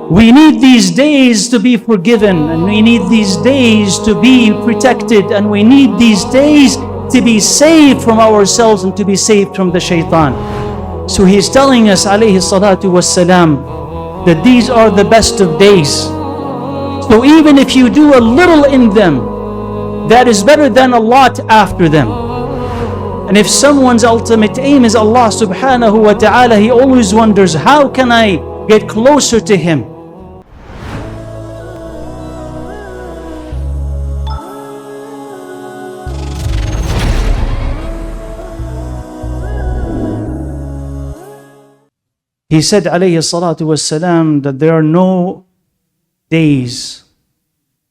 We need these days to be forgiven, and we need these days to be protected, and we need these days to be saved from ourselves and to be saved from the shaitan. So he's telling us, alayhi salatu wassalam, that these are the best of days. So even if you do a little in them, that is better than a lot after them. And if someone's ultimate aim is Allah subhanahu wa ta'ala, he always wonders, how can I get closer to Him? He said, alayhi salatu wassalam, that there are no days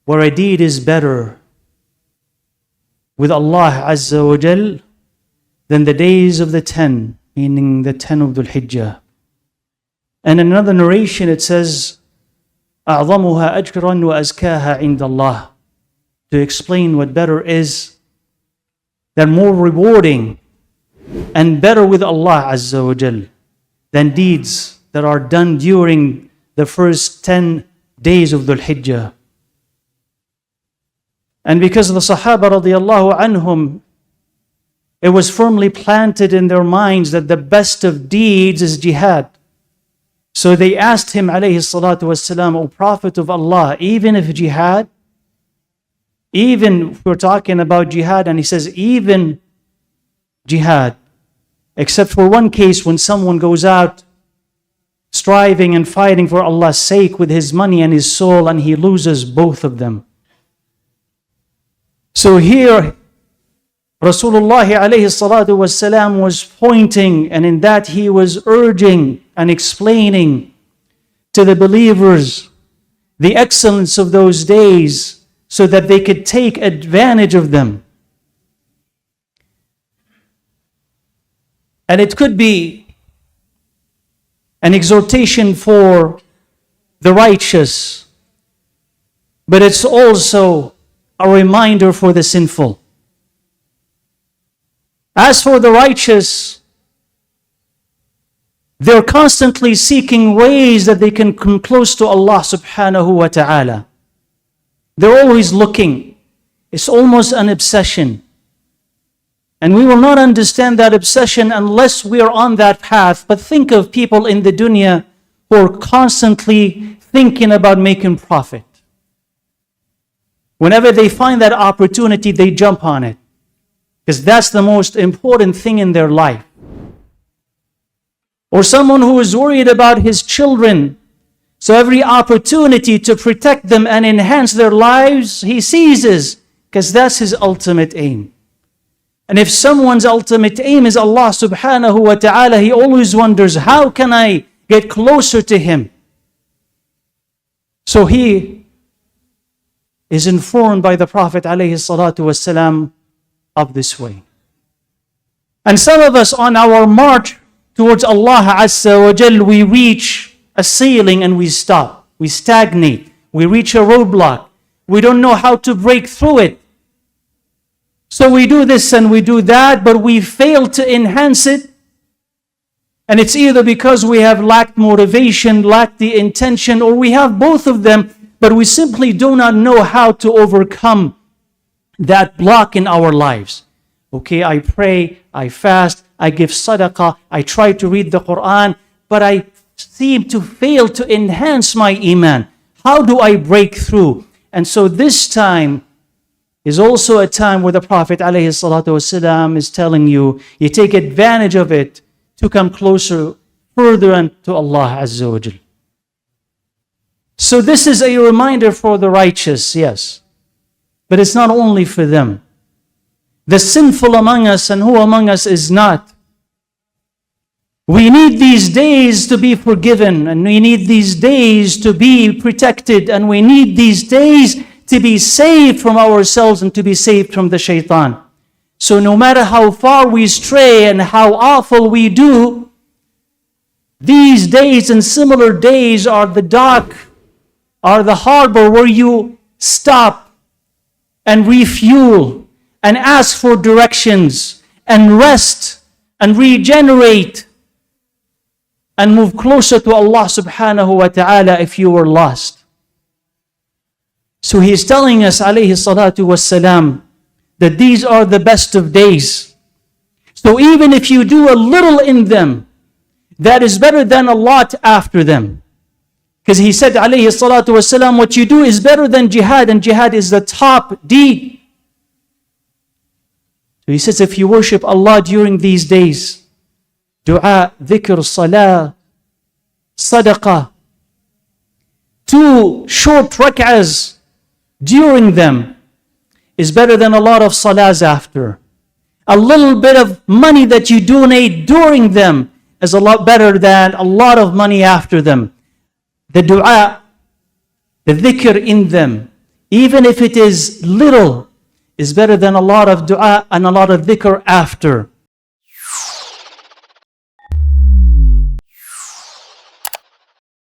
where a deed is better with Allah Azza wa Jal than the days of the 10, meaning the 10 of Dhul Hijjah. And in another narration it says, أَعْظَمُهَا أَجْرًا وَأَزْكَاهَا عِنْدَ اللَّهِ. To explain what better is, they're more rewarding and better with Allah Azza wa Jal than deeds that are done during the first 10 days of Dhul Hijjah. And because the Sahaba radiallahu anhum, it was firmly planted in their minds that the best of deeds is jihad. So they asked him, alayhi salatu wassalam, O Prophet of Allah, even if jihad, even if we're talking about jihad, and he says, even jihad, except for one case when someone goes out striving and fighting for Allah's sake with his money and his soul, and he loses both of them. So here, Rasulullah alayhi salatu wasalam was pointing, and in that he was urging and explaining to the believers the excellence of those days so that they could take advantage of them. And it could be an exhortation for the righteous, but it's also a reminder for the sinful. As for the righteous, they're constantly seeking ways that they can come close to Allah subhanahu wa ta'ala. They're always looking. It's almost an obsession. And we will not understand that obsession unless we are on that path. But think of people in the dunya who are constantly thinking about making profit. Whenever they find that opportunity, they jump on it. Because that's the most important thing in their life. Or someone who is worried about his children. So every opportunity to protect them and enhance their lives, he seizes. Because that's his ultimate aim. And if someone's ultimate aim is Allah subhanahu wa ta'ala, he always wonders, how can I get closer to Him? So he is informed by the Prophet alayhi salatu wasalam of this way. And some of us on our march towards Allah Azza wa Jal, we reach a ceiling and we stop. We stagnate. We reach a roadblock. We don't know how to break through it. So we do this and we do that, but we fail to enhance it. And it's either because we have lacked motivation, lacked the intention, or we have both of them, but we simply do not know how to overcome that block in our lives. Okay, I pray, I fast, I give sadaqah, I try to read the Quran, but I seem to fail to enhance my iman. How do I break through? And so this time is also a time where the Prophet ﷺ is telling you, you take advantage of it to come closer, further to Allah Azza wa Jal. So this is a reminder for the righteous, yes. But it's not only for them. The sinful among us, and who among us is not? We need these days to be forgiven, and we need these days to be protected, and we need these days to be saved from ourselves and to be saved from the shaitan. So no matter how far we stray and how awful we do, these days and similar days are the dock, are the harbor where you stop and refuel and ask for directions and rest and regenerate and move closer to Allah subhanahu wa ta'ala if you were lost. So he is telling us, alayhi salatu wassalam, that these are the best of days. So even if you do a little in them, that is better than a lot after them. Because he said, alayhi salatu wassalam, what you do is better than jihad, and jihad is the top deed. So he says, if you worship Allah during these days, dua, dhikr, salah, sadaqah, 2 short rak'ahs during them is better than a lot of salahs after. A little bit of money that you donate during them is a lot better than a lot of money after them. The dua, the dhikr in them, even if it is little, is better than a lot of dua and a lot of dhikr after.